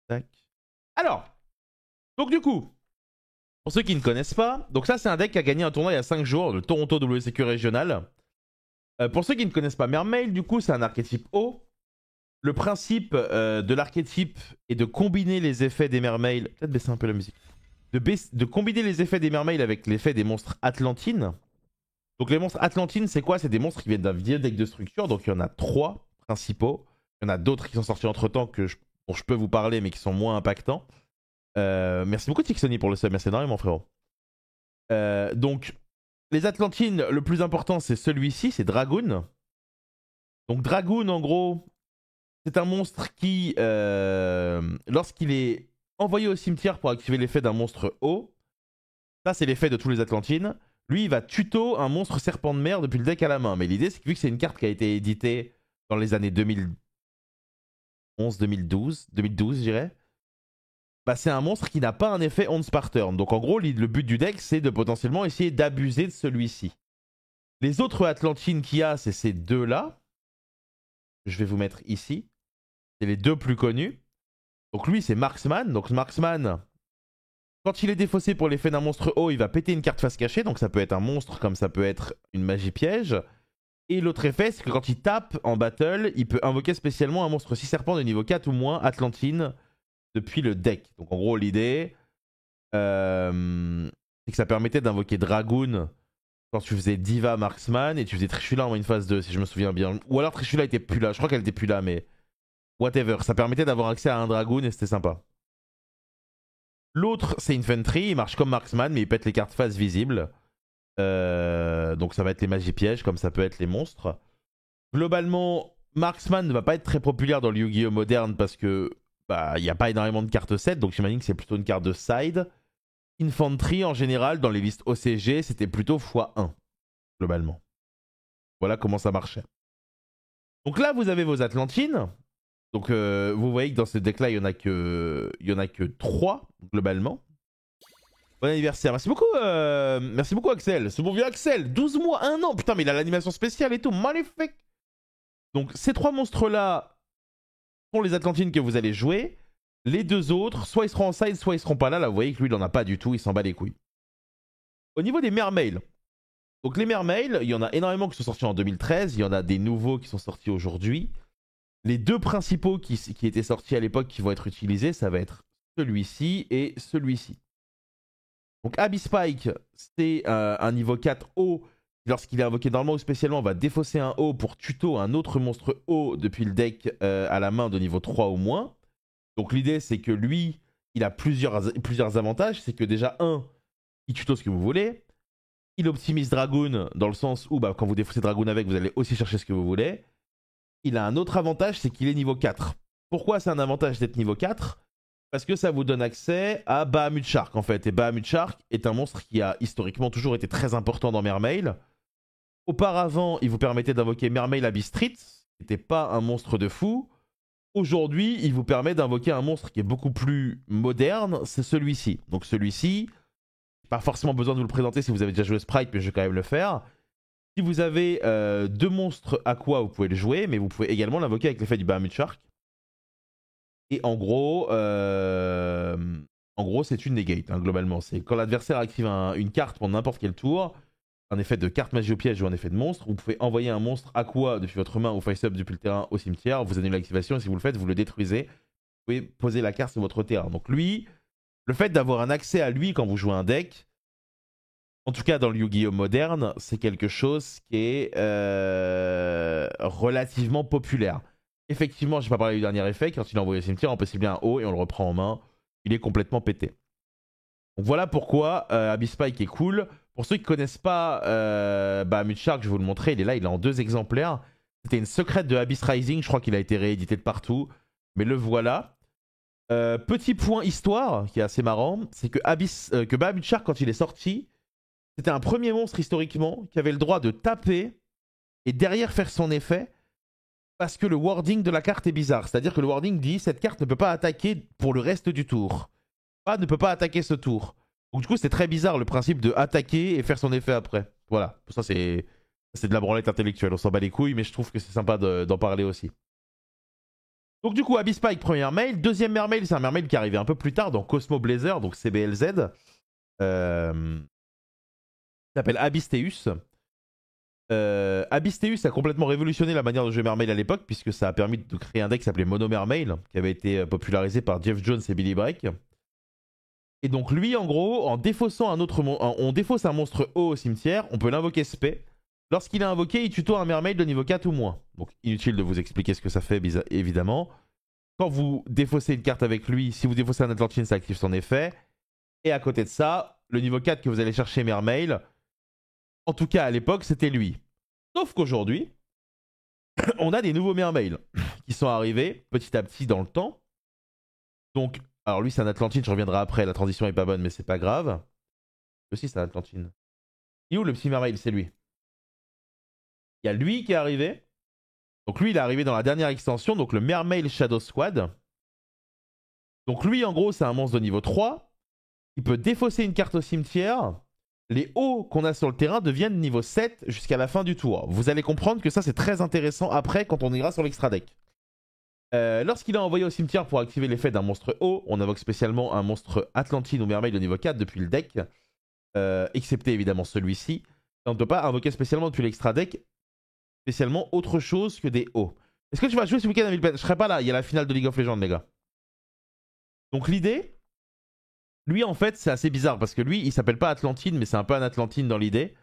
Tac. Alors, donc du coup, pour ceux qui ne connaissent pas, donc ça c'est un deck qui a gagné un tournoi il y a 5 jours, le Toronto WCQ Régional. Pour ceux qui ne connaissent pas Mermail, du coup c'est un archétype haut. Le principe de l'archétype est de combiner les effets des Mermail. Peut-être baisser un peu la musique. De combiner les effets des Mermail avec l'effet des monstres Atlantines. Donc les monstres Atlantines, c'est quoi? C'est des monstres qui viennent d'un vieux deck de structure. Donc il y en a 3 principaux. Il y en a d'autres qui sont sortis entre temps dont je peux vous parler, mais qui sont moins impactants. Merci beaucoup Tixony pour le sub, merci énormément frérot. Donc les Atlantines, le plus important c'est celui-ci, c'est Dragoon. Donc Dragoon en gros, c'est un monstre qui, lorsqu'il est envoyé au cimetière pour activer l'effet d'un monstre haut, ça c'est l'effet de tous les Atlantines, lui il va tuto un monstre serpent de mer depuis le deck à la main. Mais l'idée c'est que vu que c'est une carte qui a été éditée dans les années 2011, 2012 je dirais, bah c'est un monstre qui n'a pas un effet once par turn. Donc en gros, le but du deck, c'est de potentiellement essayer d'abuser de celui-ci. Les autres Atlantines qu'il y a, c'est ces deux-là. Je vais vous mettre ici. C'est les deux plus connus. Donc lui, c'est Marksman. Donc Marksman, quand il est défaussé pour l'effet d'un monstre haut, il va péter une carte face cachée. Donc ça peut être un monstre comme ça peut être une magie piège. Et l'autre effet, c'est que quand il tape en battle, il peut invoquer spécialement un monstre 6 serpent de niveau 4 ou moins Atlantine depuis le deck. Donc en gros, l'idée, c'est que ça permettait d'invoquer Dragoon quand tu faisais Diva Marksman et tu faisais Trishula en une phase 2, si je me souviens bien. Ou alors Trishula était plus là. Je crois qu'elle était plus là, mais whatever. Ça permettait d'avoir accès à un Dragoon et c'était sympa. L'autre, c'est Infantry. Il marche comme Marksman, mais il pète les cartes face visibles. Donc ça va être les magies pièges, comme ça peut être les monstres. Globalement, Marksman ne va pas être très populaire dans le Yu-Gi-Oh! Moderne parce que il n'y a pas énormément de cartes 7, donc j'imagine que c'est plutôt une carte de side. Infantry, en général, dans les listes OCG, c'était plutôt x1, globalement. Voilà comment ça marchait. Donc là, vous avez vos Atlantines. Donc vous voyez que dans ce deck-là, il n'y en a que 3, globalement. Bon anniversaire. Merci beaucoup Axel. Ce bon vieux Axel. 12 mois, 1 an. Putain, mais il a l'animation spéciale et tout. Magnifique. Donc ces 3 monstres-là sont les Atlantines que vous allez jouer. Les deux autres, soit ils seront en side, soit ils seront pas là. Là, vous voyez que lui, il en a pas du tout. Il s'en bat les couilles. Au niveau des Mermail. Donc les Mermail, il y en a énormément qui sont sortis en 2013. Il y en a des nouveaux qui sont sortis aujourd'hui. Les deux principaux qui étaient sortis à l'époque qui vont être utilisés, ça va être celui-ci et celui-ci. Donc Abyss Spike, c'est un niveau 4 haut. Lorsqu'il est invoqué normalement ou spécialement, on va défausser un haut pour tuto un autre monstre haut depuis le deck à la main de niveau 3 ou moins. Donc l'idée, c'est que lui, il a plusieurs avantages. C'est que déjà, il tuto ce que vous voulez. Il optimise Dragoon dans le sens où quand vous défaussez Dragoon avec, vous allez aussi chercher ce que vous voulez. Il a un autre avantage, c'est qu'il est niveau 4. Pourquoi c'est un avantage d'être niveau 4 ? Parce que ça vous donne accès à Bahamut Shark en fait. Et Bahamut Shark est un monstre qui a historiquement toujours été très important dans Mermail. Auparavant, il vous permettait d'invoquer Mermail Abyss Street, qui n'était pas un monstre de fou. Aujourd'hui, il vous permet d'invoquer un monstre qui est beaucoup plus moderne, c'est celui-ci. Donc celui-ci, pas forcément besoin de vous le présenter si vous avez déjà joué Sprite, mais je vais quand même le faire. Si vous avez 2 monstres Aqua, vous pouvez le jouer, mais vous pouvez également l'invoquer avec l'effet du Bahamut Shark. Et en gros, c'est une negate, hein, globalement. C'est quand l'adversaire active une carte pour n'importe quel tour, un effet de carte magie au piège ou un effet de monstre, vous pouvez envoyer un monstre Aqua depuis votre main ou face-up depuis le terrain au cimetière, vous annulez l'activation et si vous le faites, vous le détruisez. Vous pouvez poser la carte sur votre terrain. Donc lui, le fait d'avoir un accès à lui quand vous jouez un deck, en tout cas dans le Yu-Gi-Oh! Moderne, c'est quelque chose qui est relativement populaire. Effectivement, j'ai pas parlé du dernier effet. Quand il est envoyé au cimetière, on peut cibler un haut et on le reprend en main. Il est complètement pété. Donc voilà pourquoi Abyss Spike est cool. Pour ceux qui connaissent pas Bahamut Shark, je vais vous le montrer. Il est là, il est en 2 exemplaires. C'était une secrète de Abyss Rising. Je crois qu'il a été réédité de partout. Mais le voilà. Petit point histoire qui est assez marrant. C'est que Bahamut Shark, quand il est sorti, c'était un premier monstre historiquement qui avait le droit de taper et derrière faire son effet. Parce que le wording de la carte est bizarre. C'est-à-dire que le wording dit cette carte ne peut pas attaquer pour le reste du tour. Ne peut pas attaquer ce tour. Donc du coup, c'est très bizarre le principe de attaquer et faire son effet après. Voilà. Ça, c'est de la branlette intellectuelle. On s'en bat les couilles, mais je trouve que c'est sympa d'en parler aussi. Donc du coup, Abyss Spike, première mail. Deuxième mermail, c'est un mermail qui est arrivé un peu plus tard dans Cosmo Blazer, donc CBLZ. S'appelle Abyssteus. Abyssteus a complètement révolutionné la manière de jouer Mermail à l'époque, puisque ça a permis de créer un deck qui s'appelait Mono Mermail, qui avait été popularisé par Jeff Jones et Billy Break. Et donc lui, en gros, en défaussant on défausse un monstre haut au cimetière, on peut l'invoquer spé. Lorsqu'il est invoqué, il tuto un Mermail de niveau 4 ou moins. Donc inutile de vous expliquer ce que ça fait, évidemment. Quand vous défaussez une carte avec lui, si vous défaussez un Atlantine, ça active son effet. Et à côté de ça, le niveau 4 que vous allez chercher Mermail, en tout cas à l'époque, c'était lui. Sauf qu'aujourd'hui, on a des nouveaux Mermail qui sont arrivés petit à petit dans le temps. Donc, alors lui c'est un Atlantine, je reviendrai après, la transition est pas bonne mais c'est pas grave. Lui aussi c'est un Atlantine. Et où le petit Mermail? C'est lui. Il y a lui qui est arrivé. Donc lui il est arrivé dans la dernière extension, donc le Mermail Shadow Squad. Donc lui en gros c'est un monstre de niveau 3. Il peut défausser une carte au cimetière. Les hauts qu'on a sur le terrain deviennent niveau 7 jusqu'à la fin du tour. Vous allez comprendre que ça c'est très intéressant après quand on ira sur l'extra deck. Lorsqu'il est envoyé au cimetière pour activer l'effet d'un monstre haut, on invoque spécialement un monstre Atlantine ou Mermail de niveau 4 depuis le deck, excepté évidemment celui-ci. On ne peut pas invoquer spécialement depuis l'extra deck spécialement autre chose que des hauts. Est-ce que tu vas jouer ce week-end à Villepin? Je serai pas là, il y a la finale de League of Legends les gars. Donc l'idée, lui en fait c'est assez bizarre parce que lui il s'appelle pas Atlantine mais c'est un peu un Atlantine dans l'idée.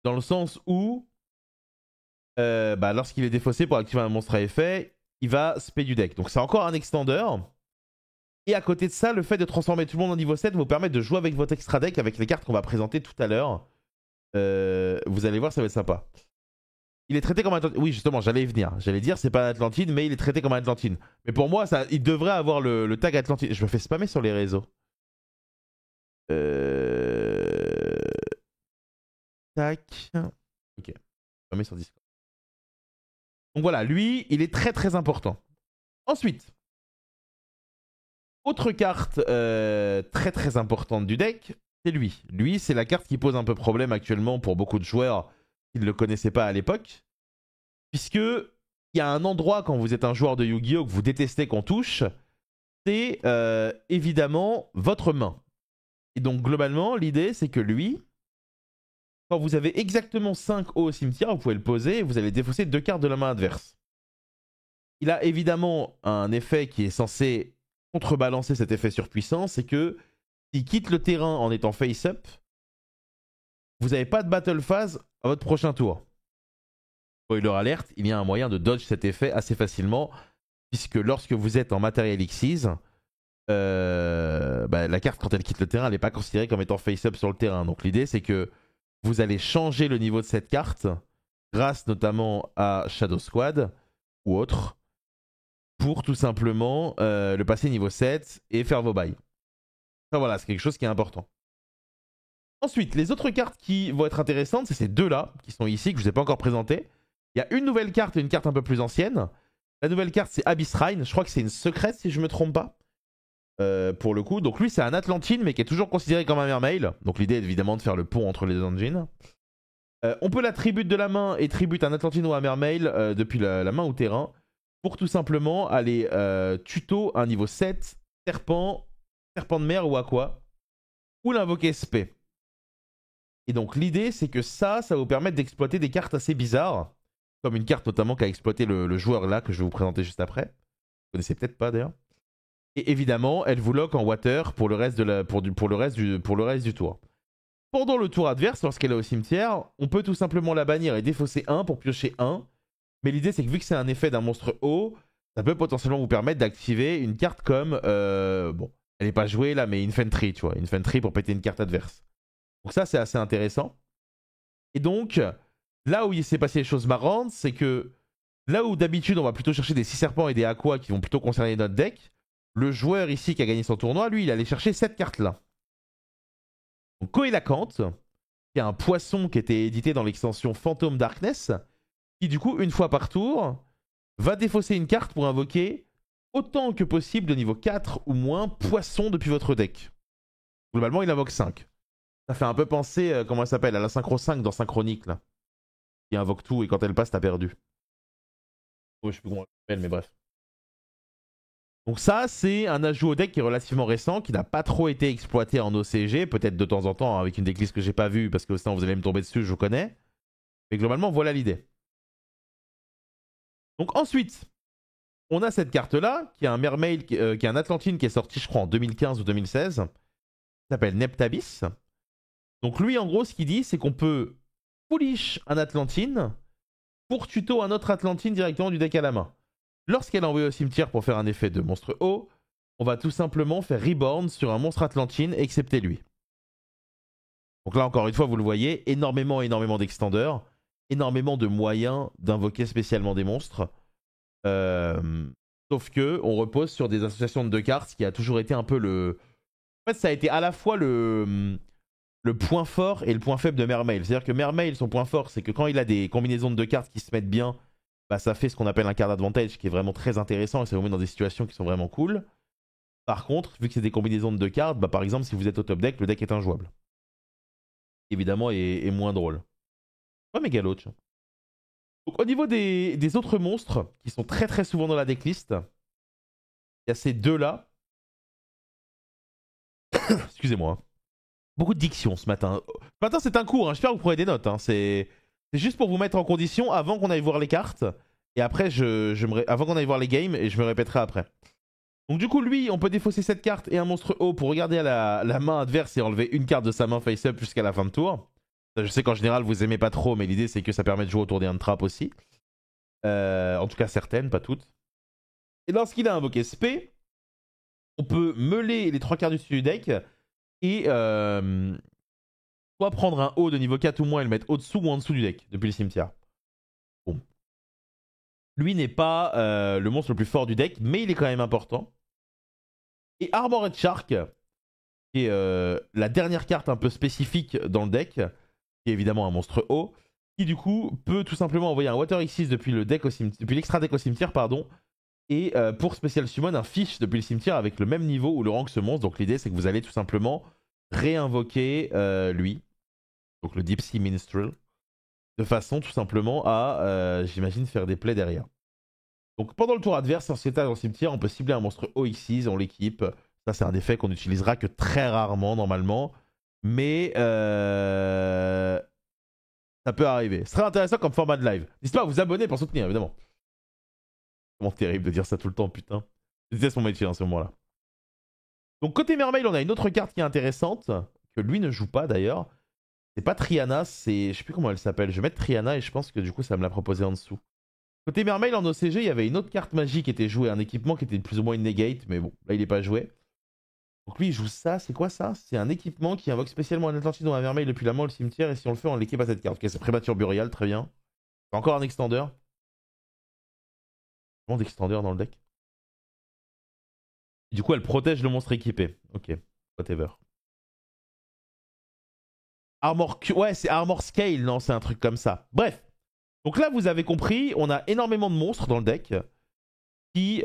Dans le sens où lorsqu'il est défaussé pour activer un monstre à effet, il va spé du deck. Donc c'est encore un extender. Et à côté de ça, le fait de transformer tout le monde en niveau 7 va vous permettre de jouer avec votre extra deck avec les cartes qu'on va présenter tout à l'heure. Vous allez voir, ça va être sympa. Il est traité comme un Atlantine. Oui, justement, j'allais y venir. J'allais dire, c'est pas un Atlantine, mais il est traité comme un Atlantine. Mais pour moi, il devrait avoir le tag Atlantine. Je me fais spammer sur les réseaux. Tac. Ok. Spammer sur Discord. Donc voilà, lui, il est très très important. Ensuite, autre carte très très importante du deck, c'est lui. Lui, c'est la carte qui pose un peu problème actuellement pour beaucoup de joueurs qui ne le connaissaient pas à l'époque. Puisque il y a un endroit quand vous êtes un joueur de Yu-Gi-Oh! Que vous détestez qu'on touche, c'est évidemment votre main. Et donc globalement, l'idée c'est que lui, quand vous avez exactement 5 hauts au cimetière, vous pouvez le poser et vous allez défausser 2 cartes de la main adverse. Il a évidemment un effet qui est censé contrebalancer cet effet surpuissant, c'est que s'il quitte le terrain en étant face-up, vous n'avez pas de battle phase à votre prochain tour. Spoiler alerte, il y a un moyen de dodge cet effet assez facilement, puisque lorsque vous êtes en Material Xyz, la carte quand elle quitte le terrain, elle n'est pas considérée comme étant face-up sur le terrain. Donc l'idée c'est que vous allez changer le niveau de cette carte, grâce notamment à Shadow Squad ou autre, pour tout simplement le passer niveau 7 et faire vos bails. Ça voilà, c'est quelque chose qui est important. Ensuite, les autres cartes qui vont être intéressantes, c'est ces deux-là, qui sont ici, que je ne vous ai pas encore présentées. Il y a une nouvelle carte et une carte un peu plus ancienne. La nouvelle carte, c'est Abyss Shrine. Je crois que c'est une secrète, si je ne me trompe pas. Pour le coup. Donc lui, c'est un Atlantine, mais qui est toujours considéré comme un Mermail. Donc l'idée est évidemment de faire le pont entre les deux engines. On peut la tribute de la main et tribute un Atlantine ou un Mermail depuis la main au terrain. Pour tout simplement aller tuto un niveau 7, serpent de mer ou aqua. Ou l'invoquer SP. Et donc l'idée c'est que ça va vous permettre d'exploiter des cartes assez bizarres. Comme une carte notamment qu'a exploité le joueur là que je vais vous présenter juste après. Vous connaissez peut-être pas d'ailleurs. Et évidemment, elle vous lock en water pour le reste, pour le reste du tour. Pendant le tour adverse, lorsqu'elle est au cimetière, on peut tout simplement la bannir et défausser 1 pour piocher 1. Mais l'idée c'est que vu que c'est un effet d'un monstre haut, ça peut potentiellement vous permettre d'activer une carte comme... bon, elle n'est pas jouée là, mais Infantry, tu vois. Infantry pour péter une carte adverse. Donc ça, c'est assez intéressant. Et donc, là où il s'est passé les choses marrantes, c'est que là où d'habitude on va plutôt chercher des 6 serpents et des aquas qui vont plutôt concerner notre deck, le joueur ici qui a gagné son tournoi, lui, il allait chercher cette carte-là. Donc Coelacanthe, qui est un poisson qui était édité dans l'extension Phantom Darkness, qui du coup, une fois par tour, va défausser une carte pour invoquer autant que possible de niveau 4 ou moins poisson depuis votre deck. Globalement, il invoque 5. Ça fait un peu penser, comment elle s'appelle, à la synchro 5 dans Synchronique, là. Qui invoque tout et quand elle passe, t'as perdu. Oh, je sais plus comment elle s'appelle, mais bref. Donc ça, c'est un ajout au deck qui est relativement récent, qui n'a pas trop été exploité en OCG, peut-être de temps en temps avec une decklist que j'ai pas vue, parce que sinon vous allez me tomber dessus, je vous connais. Mais globalement, voilà l'idée. Donc ensuite, on a cette carte-là, qui est un Mermaid, qui est un Atlantine qui est sorti, je crois, en 2015 ou 2016, qui s'appelle Neptabis. Donc lui, en gros, ce qu'il dit, c'est qu'on peut foolish un Atlantine pour tuto un autre Atlantine directement du deck à la main. Lorsqu'elle est envoyée au cimetière pour faire un effet de monstre haut, on va tout simplement faire Reborn sur un monstre Atlantine, excepté lui. Donc là, encore une fois, vous le voyez, énormément d'extenders, énormément de moyens d'invoquer spécialement des monstres. Sauf que on repose sur des associations de deux cartes, ce qui a toujours été un peu le... En fait, ça a été à la fois le point fort et le point faible de Mermail. C'est-à-dire que Mermail, son point fort, c'est que quand il a des combinaisons de deux cartes qui se mettent bien, bah, ça fait ce qu'on appelle un card advantage, qui est vraiment très intéressant et ça vous met dans des situations qui sont vraiment cool. Par contre, vu que c'est des combinaisons de deux cartes, bah, par exemple, si vous êtes au top deck, le deck est injouable. Évidemment, est moins drôle. Ouais, Mégalo, tiens. Donc, au niveau des autres monstres, qui sont très souvent dans la decklist, il y a ces deux-là. Excusez-moi. Beaucoup de diction ce matin. Ce matin, c'est un cours, hein. J'espère que vous prenez des notes. Hein. C'est juste pour vous mettre en condition avant qu'on aille voir les cartes. Et après, avant qu'on aille voir les games, et je me répéterai après. Donc du coup, lui, on peut défausser cette carte et un monstre haut pour regarder à la main adverse et enlever une carte de sa main face-up jusqu'à la fin de tour. Ça, je sais qu'en général, vous aimez pas trop, mais l'idée, c'est que ça permet de jouer autour des hand traps aussi. En tout cas, certaines, pas toutes. Et lorsqu'il a invoqué Spé, on peut meuler les trois cartes du dessus du deck et soit prendre un haut de niveau 4 ou moins et le mettre au-dessous ou en dessous du deck, depuis le cimetière. Bon. Lui n'est pas le monstre le plus fort du deck, mais il est quand même important. Et Armored Shark, qui est la dernière carte un peu spécifique dans le deck, qui est évidemment un monstre haut, qui du coup peut tout simplement envoyer un Water X6 depuis l'extra deck au cimetière, pardon, et pour Special Summon un fish depuis le cimetière avec le même niveau ou le rang que ce monstre. Donc l'idée c'est que vous allez tout simplement réinvoquer lui, donc le Deep Sea Minstrel, de façon tout simplement à, j'imagine, faire des plays derrière. Donc pendant le tour adverse, en état dans le cimetière, on peut cibler un monstre OX6, on l'équipe. Ça c'est un effet qu'on n'utilisera que très rarement normalement, mais ça peut arriver. Ce serait intéressant comme format de live. N'hésitez pas à vous abonner pour soutenir, évidemment. Comment terrible de dire ça tout le temps, putain. Je déteste mon métier en ce moment-là. Donc côté Mermail, on a une autre carte qui est intéressante, que lui ne joue pas d'ailleurs. C'est pas Triana, c'est... Je sais plus comment elle s'appelle. Je vais mettre Triana et je pense que du coup ça me l'a proposé en dessous. Côté Mermail, en OCG, il y avait une autre carte magique qui était jouée, un équipement qui était plus ou moins une negate, mais bon, là il est pas joué. Donc lui il joue ça, c'est quoi ça? C'est un équipement qui invoque spécialement un Atlantide dans un Mermail depuis la main au cimetière, et si on le fait, on l'équipe à cette carte. Ok, c'est Prémature Burial, très bien. C'est encore un extender. Vraiment d'extender dans le deck. Du coup, elle protège le monstre équipé. Ok, whatever. Ouais, c'est Armor Scale, non, c'est un truc comme ça. Bref. Donc là, vous avez compris, on a énormément de monstres dans le deck qui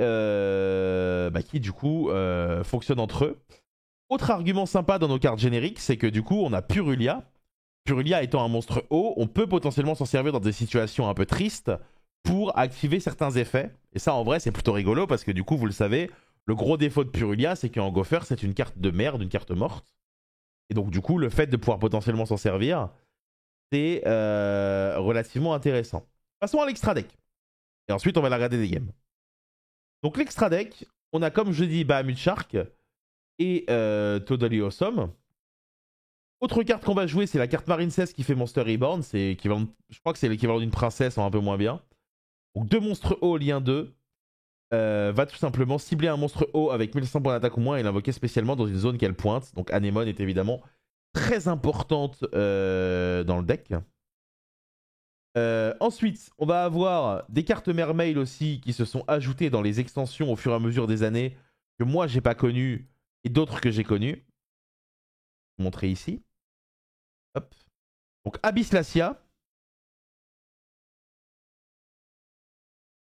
du coup, fonctionnent entre eux. Autre argument sympa dans nos cartes génériques, c'est que du coup, on a Purulia. Purulia étant un monstre haut, on peut potentiellement s'en servir dans des situations un peu tristes pour activer certains effets. Et ça, en vrai, c'est plutôt rigolo parce que du coup, vous le savez, le gros défaut de Purulia, c'est qu'en Gopher, c'est une carte de merde, une carte morte. Et donc, du coup, le fait de pouvoir potentiellement s'en servir, c'est relativement intéressant. Passons à l'extra deck. Et ensuite, on va la regarder des games. Donc, l'extra deck, on a, comme je dis, Bahamut Shark et Totally Awesome. Autre carte qu'on va jouer, c'est la carte Marincess qui fait Monster Reborn. Je crois que c'est l'équivalent d'une princesse en un peu moins bien. Donc, deux monstres hauts, lien 2. Va tout simplement cibler un monstre haut avec 1500 points d'attaque ou moins et l'invoquer spécialement dans une zone qu'elle pointe. Donc Anémone est évidemment très importante dans le deck. Ensuite, on va avoir des cartes Mermail aussi qui se sont ajoutées dans les extensions au fur et à mesure des années que moi j'ai pas connues et d'autres que j'ai connues. Je vais vous montrer ici. Hop. Donc Abysslacia.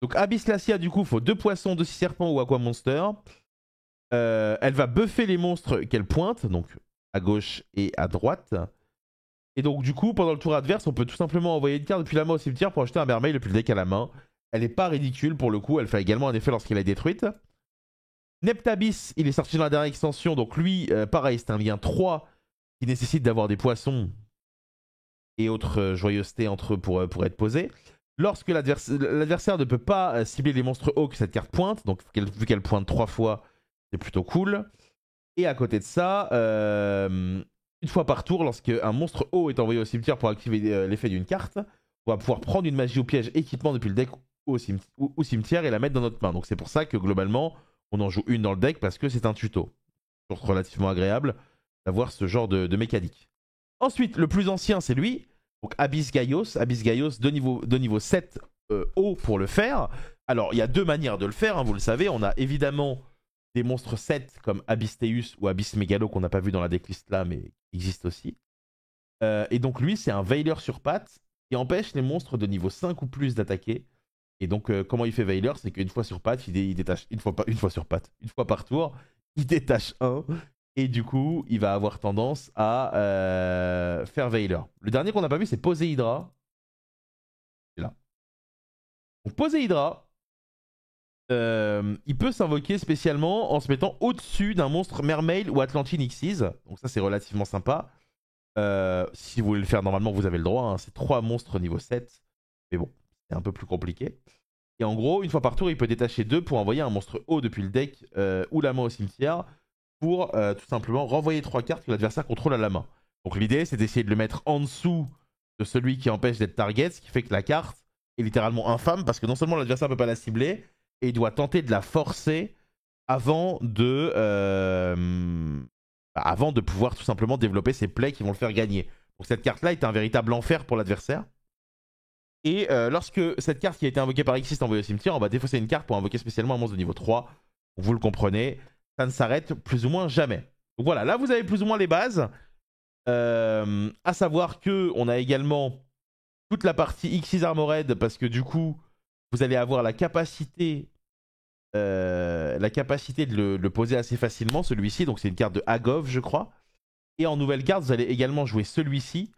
Donc Abysslacia, du coup, il faut 2 poissons, 2 serpents ou Aqua Monster. Elle va buffer les monstres qu'elle pointe, donc à gauche et à droite. Et donc du coup, pendant le tour adverse, on peut tout simplement envoyer une carte depuis la main au cimetière pour acheter un Mermail depuis le deck à la main. Elle est pas ridicule pour le coup, elle fait également un effet lorsqu'elle est détruite. Neptabis, il est sorti dans la dernière extension, donc lui, pareil, c'est un lien 3 qui nécessite d'avoir des poissons et autres joyeusetés entre eux pour être posé. Lorsque l'adversaire ne peut pas cibler les monstres hauts que cette carte pointe, donc vu qu'elle pointe 3 fois, c'est plutôt cool. Et à côté de ça, une fois par tour, lorsque un monstre haut est envoyé au cimetière pour activer l'effet d'une carte, on va pouvoir prendre une magie au piège équipement depuis le deck au cimetière et la mettre dans notre main. Donc c'est pour ça que globalement, on en joue une dans le deck parce que c'est un tuto. C'est relativement agréable d'avoir ce genre de mécanique. Ensuite, le plus ancien, c'est lui. Donc Abyss Gaios. Abyss Gaios de niveau 7 haut pour le faire. Alors, il y a deux manières de le faire, hein, vous le savez. On a évidemment des monstres 7 comme Abyssteus ou Abyss Megalo qu'on n'a pas vu dans la decklist là, mais qui existent aussi. Et donc lui, c'est un Veiler sur pattes qui empêche les monstres de niveau 5 ou plus d'attaquer. Et donc, comment il fait Veiler? C'est qu'une fois sur pattes, il détache une fois par tour, il détache un. Et du coup, il va avoir tendance à faire Veiler. Le dernier qu'on n'a pas vu, c'est Poséhydra. C'est là. Donc Poséhydra, il peut s'invoquer spécialement en se mettant au-dessus d'un monstre Mermail ou Atlantic Nixies. Donc ça, c'est relativement sympa. Si vous voulez le faire normalement, vous avez le droit. Hein. C'est 3 monstres niveau 7. Mais bon, c'est un peu plus compliqué. Et en gros, une fois par tour, il peut détacher 2 pour envoyer un monstre haut depuis le deck ou la main au cimetière pour tout simplement renvoyer 3 cartes que l'adversaire contrôle à la main. Donc l'idée, c'est d'essayer de le mettre en dessous de celui qui empêche d'être target, ce qui fait que la carte est littéralement infâme parce que non seulement l'adversaire ne peut pas la cibler, et il doit tenter de la forcer avant de pouvoir tout simplement développer ses plays qui vont le faire gagner. Donc cette carte-là est un véritable enfer pour l'adversaire. Et lorsque cette carte qui a été invoquée par Xyz est envoyée au cimetière, on va défausser une carte pour invoquer spécialement un monstre de niveau 3. Vous le comprenez, ça ne s'arrête plus ou moins jamais. Donc voilà, là vous avez plus ou moins les bases. À savoir qu'on a également toute la partie Xyz Armored parce que du coup, vous allez avoir la capacité de le poser assez facilement, celui-ci. Donc c'est une carte de Agov, je crois. Et en nouvelle carte, vous allez également jouer celui-ci.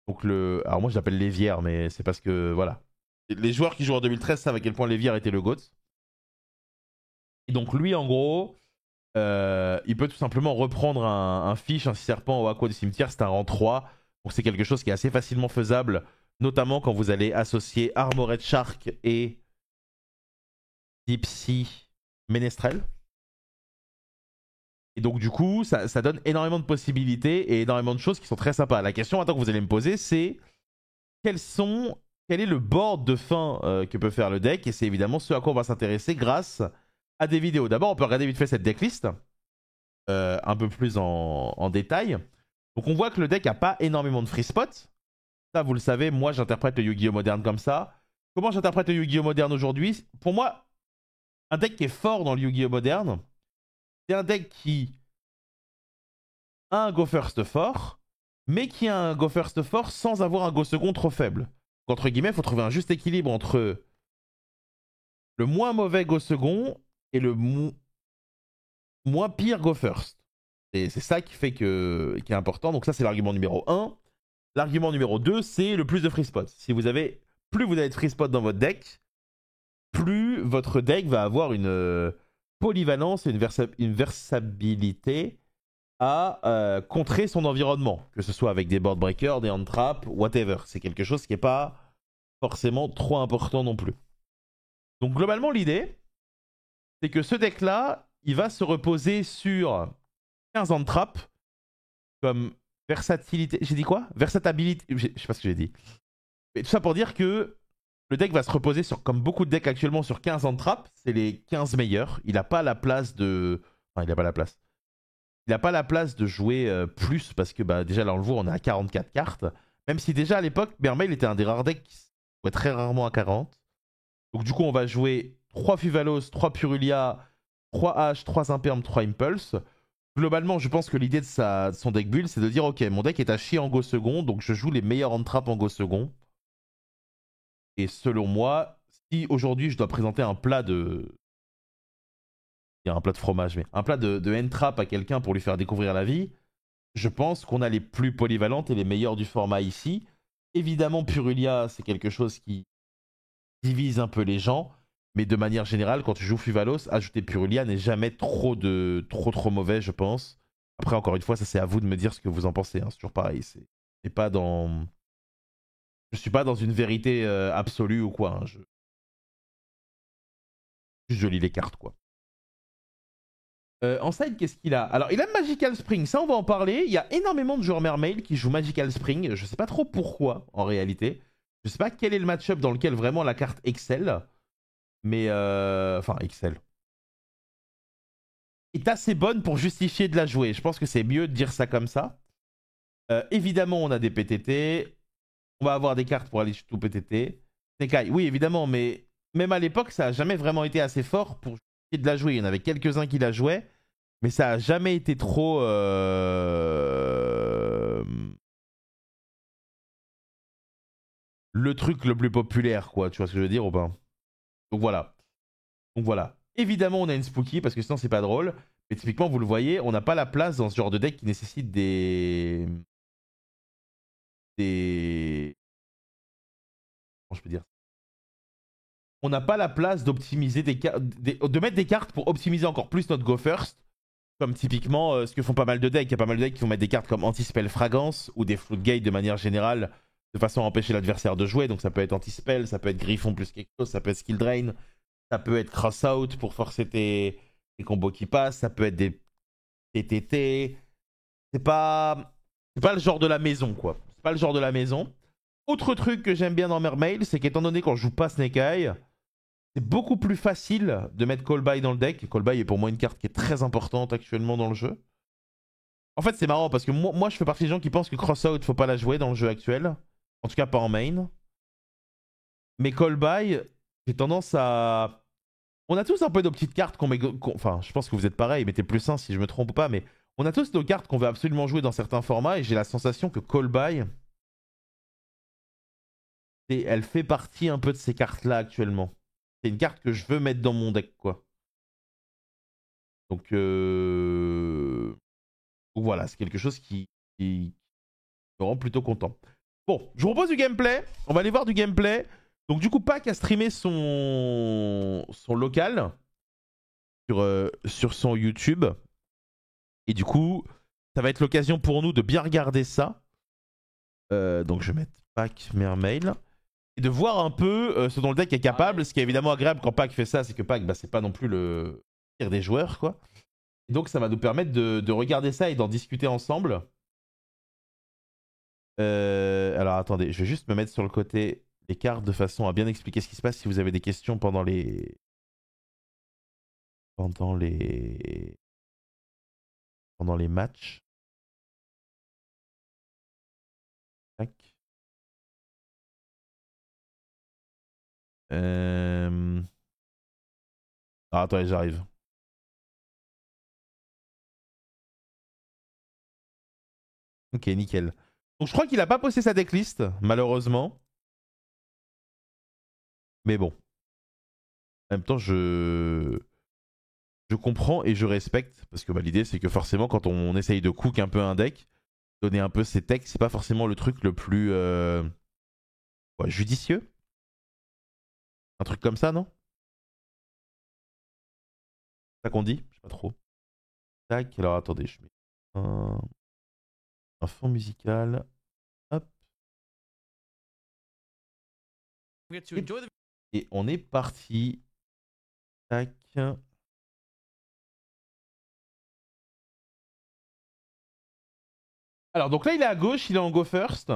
Donc alors moi je l'appelle Lévière, mais c'est parce que voilà. Les joueurs qui jouent en 2013 savent à quel point Lévière était le GOAT. Et donc lui en gros, il peut tout simplement reprendre un fiche, un serpent au aqua du cimetière, c'est un rang 3. Donc c'est quelque chose qui est assez facilement faisable, notamment quand vous allez associer Armored Shark et Deep Sea Ménestrel. Et donc du coup, ça donne énormément de possibilités et énormément de choses qui sont très sympas. La question maintenant que vous allez me poser, c'est quel est le board de fin que peut faire le deck? Et c'est évidemment ce à quoi on va s'intéresser grâce à des vidéos. D'abord, on peut regarder vite fait cette decklist, un peu plus en détail. Donc on voit que le deck n'a pas énormément de free spots. Ça, vous le savez, moi j'interprète le Yu-Gi-Oh! Moderne comme ça. Comment j'interprète le Yu-Gi-Oh! Moderne aujourd'hui? Pour moi, un deck qui est fort dans le Yu-Gi-Oh! Moderne, c'est un deck qui a un Go First fort, mais qui a un Go First fort sans avoir un Go Second trop faible. Donc, entre guillemets, il faut trouver un juste équilibre entre le moins mauvais Go Second et le moins pire Go First. C'est ça qui fait qui est important. Donc ça, c'est l'argument numéro 1. L'argument numéro 2, c'est le plus de free spots. Plus vous avez de free spots dans votre deck, plus votre deck va avoir une polyvalence et une versabilité à contrer son environnement, que ce soit avec des board breakers, des hand traps, whatever. C'est quelque chose qui n'est pas forcément trop important non plus. Donc globalement, l'idée, c'est que ce deck-là, il va se reposer sur 15 hand traps comme versatilité. J'ai dit quoi? Versatabilité. Je sais pas ce que j'ai dit. Mais tout ça pour dire que le deck va se reposer sur, comme beaucoup de decks actuellement, sur 15 hand traps. C'est les 15 meilleurs. Il n'a pas la place de. Enfin, il n'a pas la place. Il n'a pas la place de jouer plus parce que bah, déjà là on le voit, on est à 44 cartes. Même si déjà à l'époque, Mermail était un des rares decks qui jouait très rarement à 40. Donc du coup on va jouer 3 Fuvalos, 3 Purulia, 3 H, 3 Imperm, 3 Impulse. Globalement je pense que l'idée de son deck build c'est de dire ok, mon deck est à chier en Go second, donc je joue les meilleurs hand traps en Go second. Et selon moi, si aujourd'hui je dois présenter un plat de... Il y a un plat de fromage, mais un plat de hand-trap à quelqu'un pour lui faire découvrir la vie, je pense qu'on a les plus polyvalentes et les meilleures du format ici. Évidemment, Purulia, c'est quelque chose qui divise un peu les gens, Mais de manière générale, quand tu joues Fuvalos, ajouter Purulia n'est jamais trop mauvais, je pense. Après, encore une fois, ça c'est à vous de me dire ce que vous en pensez. Hein. C'est toujours pareil. C'est pas dans... Je suis pas dans une vérité absolue ou quoi. Hein. Juste je lis les cartes, quoi. En side, qu'est-ce qu'il a? Alors, il a Magical Spring, ça on va en parler. Il y a énormément de joueurs Mermail qui jouent Magical Spring. Je sais pas trop pourquoi, en réalité. Je sais pas quel est le match-up dans lequel vraiment la carte excelle. Mais, enfin, excelle. Est assez bonne pour justifier de la jouer. Je pense que c'est mieux de dire ça comme ça. Évidemment, on a des PTT. On va avoir des cartes pour aller tout PTT. Nekai, oui, évidemment, mais même à l'époque, ça a jamais vraiment été assez fort pour justifier de la jouer. Il y en avait quelques-uns qui la jouaient. Mais ça a jamais été trop... le truc le plus populaire, quoi. Tu vois ce que je veux dire ou pas? Donc voilà. Donc voilà. Évidemment, on a une Spooky parce que sinon, c'est pas drôle. Mais typiquement, vous le voyez, on n'a pas la place dans ce genre de deck qui nécessite des... Comment je peux dire? On n'a pas la place d'optimiser des cartes... de mettre des cartes pour optimiser encore plus notre Go First. Comme typiquement ce que font pas mal de decks. Il y a pas mal de decks qui vont mettre des cartes comme Anti-Spell Fragrance ou des Floodgate de manière générale de façon à empêcher l'adversaire de jouer. Donc ça peut être Anti-Spell, ça peut être Griffon plus quelque chose, ça peut être Skill Drain, ça peut être Cross Out pour forcer tes combos qui passent, ça peut être des TTT. C'est pas le genre de la maison, quoi. C'est pas le genre de la maison. Autre truc que j'aime bien dans Mermail, c'est qu'étant donné qu'on joue pas Snake Eye, c'est beaucoup plus facile de mettre Call By dans le deck. Call By est pour moi une carte qui est très importante actuellement dans le jeu. En fait, c'est marrant parce que moi je fais partie des gens qui pensent que Crossout, faut pas la jouer dans le jeu actuel. En tout cas, pas en main. Mais Call By, j'ai tendance à... On a tous un peu nos petites cartes qu'on met... Enfin, je pense que vous êtes pareil, mettez plus 1 si je me trompe pas, mais on a tous nos cartes qu'on veut absolument jouer dans certains formats et j'ai la sensation que Call By, elle fait partie un peu de ces cartes-là actuellement. C'est une carte que je veux mettre dans mon deck, quoi. Donc voilà, c'est quelque chose qui me rend plutôt content. Bon, je vous propose du gameplay. On va aller voir du gameplay. Donc du coup, Pac a streamé son local sur son YouTube. Et du coup, ça va être l'occasion pour nous de bien regarder ça. Donc je vais mettre Pac Mermail. Et de voir un peu ce dont le deck est capable. Ce qui est évidemment agréable quand Pac fait ça, c'est que Pac, bah, c'est pas non plus le pire des joueurs, quoi. Et donc ça va nous permettre de regarder ça et d'en discuter ensemble. Alors attendez, je vais juste me mettre sur le côté les cartes de façon à bien expliquer ce qui se passe si vous avez des questions pendant les matchs. Tac. Ah, attendez, j'arrive. Ok, nickel. Donc je crois qu'il a pas posté sa decklist, malheureusement. Mais bon. En même temps, je comprends et je respecte. Parce que bah, l'idée, c'est que forcément, quand on essaye de cook un peu un deck, donner un peu ses techs, c'est pas forcément le truc le plus judicieux. Un truc comme ça, non? C'est ça qu'on dit? Je sais pas trop. Tac, alors attendez, je mets un fond musical. Hop. Et on est parti. Tac. Alors, donc là, il est à gauche, il est en go first.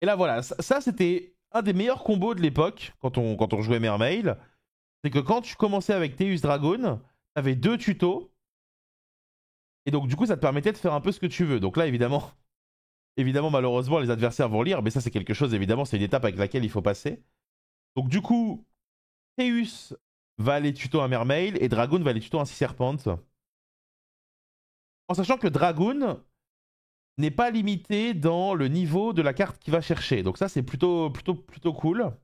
Et là, voilà, ça c'était un des meilleurs combos de l'époque quand on jouait Mermail. C'est que quand tu commençais avec Theus Dragon, t'avais 2 tutos. Et donc, du coup, ça te permettait de faire un peu ce que tu veux. Donc là, évidemment, malheureusement, les adversaires vont lire. Mais ça, c'est quelque chose, évidemment, c'est une étape avec laquelle il faut passer. Donc, du coup, Theus va aller tuto un Mermail et Dragoon va aller tuto un Sea Serpent. En sachant que Dragoon n'est pas limité dans le niveau de la carte qu'il va chercher. Donc ça, c'est plutôt cool.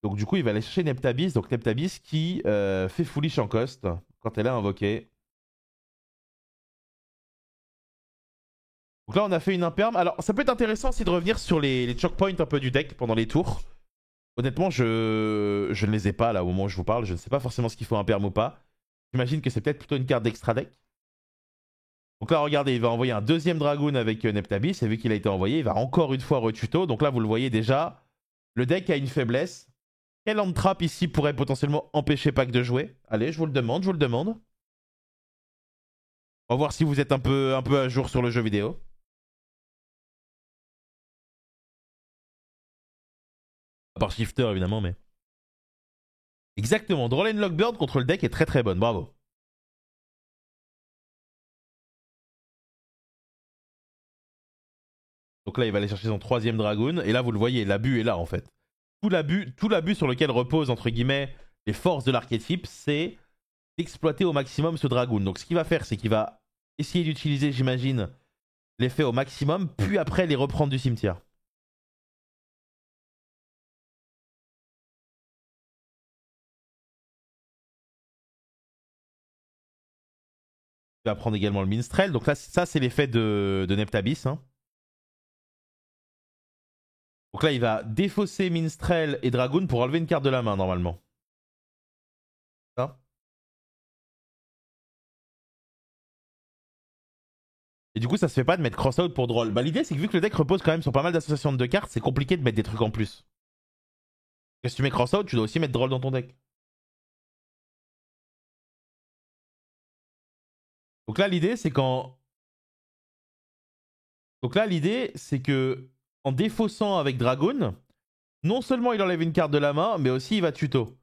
Donc du coup, il va aller chercher Neptabis. Donc Neptabis qui fait Foolish en cost quand elle a invoqué. Donc là, on a fait une imperme. Alors, ça peut être intéressant aussi de revenir sur les choke points un peu du deck pendant les tours. Honnêtement, je ne les ai pas là au moment où je vous parle. Je ne sais pas forcément ce qu'il faut un perm ou pas. J'imagine que c'est peut-être plutôt une carte d'extra deck. Donc là, regardez, il va envoyer un deuxième Dragoon avec Neptabis. Et vu qu'il a été envoyé, il va encore une fois retuto. Donc là, vous le voyez déjà, le deck a une faiblesse. Quel hand trap ici pourrait potentiellement empêcher Pack de jouer? Allez, je vous le demande, je vous le demande. On va voir si vous êtes un peu à jour sur le jeu vidéo. À part Shifter, évidemment, mais... Exactement, Droll and Lockbird contre le deck est très très bonne, bravo. Donc là, il va aller chercher son troisième Dragoon. Et là, vous le voyez, l'abus est là, en fait. Tout l'abus sur lequel repose, entre guillemets, les forces de l'archétype, c'est d'exploiter au maximum ce Dragoon. Donc ce qu'il va faire, c'est qu'il va essayer d'utiliser, j'imagine, l'effet au maximum, puis après les reprendre du cimetière. Il va prendre également le Minstrel. Donc là, ça, c'est l'effet de Neptabis. Hein. Donc là, il va défausser Minstrel et Dragoon pour enlever une carte de la main, normalement. Ça. Et du coup, ça se fait pas de mettre cross-out pour Droll. Bah, l'idée, c'est que vu que le deck repose quand même sur pas mal d'associations de deux cartes, c'est compliqué de mettre des trucs en plus. Et si tu mets cross-out, tu dois aussi mettre Droll dans ton deck. Donc là, l'idée, c'est qu'en... Donc là, l'idée, c'est que en défaussant avec Dragoon, non seulement il enlève une carte de la main, mais aussi il va tuto.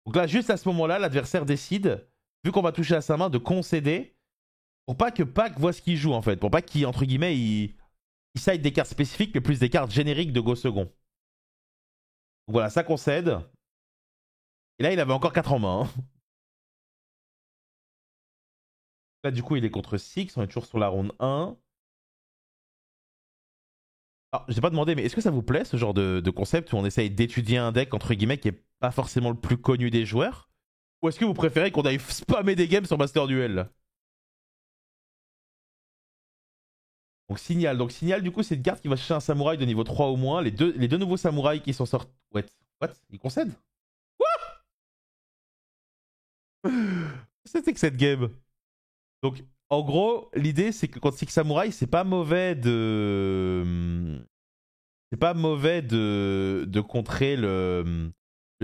Donc là, juste à ce moment-là, l'adversaire décide, vu qu'on va toucher à sa main, de concéder pour pas que Pack voit ce qu'il joue en fait. Pour pas qu'il, entre guillemets, il side des cartes spécifiques, mais plus des cartes génériques de Go second. Donc voilà, ça concède. Et là, il avait encore 4 en main. Hein. Là, du coup, il est contre Six. On est toujours sur la ronde 1. Alors, je t'ai pas demandé, mais est-ce que ça vous plaît ce genre de concept où on essaye d'étudier un deck entre guillemets qui est pas forcément le plus connu des joueurs? Ou est-ce que vous préférez qu'on aille spammer des games sur Master Duel là? Donc Signal, du coup, c'est une carte qui va chercher un samouraï de niveau 3 au moins. Les deux nouveaux samouraïs qui sont sortis. What? Il concède? C'était que cette game. Donc, en gros, l'idée, c'est que contre Six Samurai, c'est pas mauvais de. C'est pas mauvais de contrer le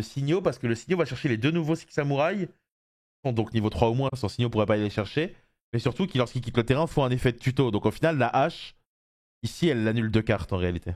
Signo, parce que le Signo va chercher les deux nouveaux Six Samurai. Donc niveau 3 au moins, son Signo pourrait pas aller les chercher. Mais surtout, lorsqu'il quitte le terrain, faut un effet de tuto. Donc au final, la hache, ici, elle annule deux cartes en réalité.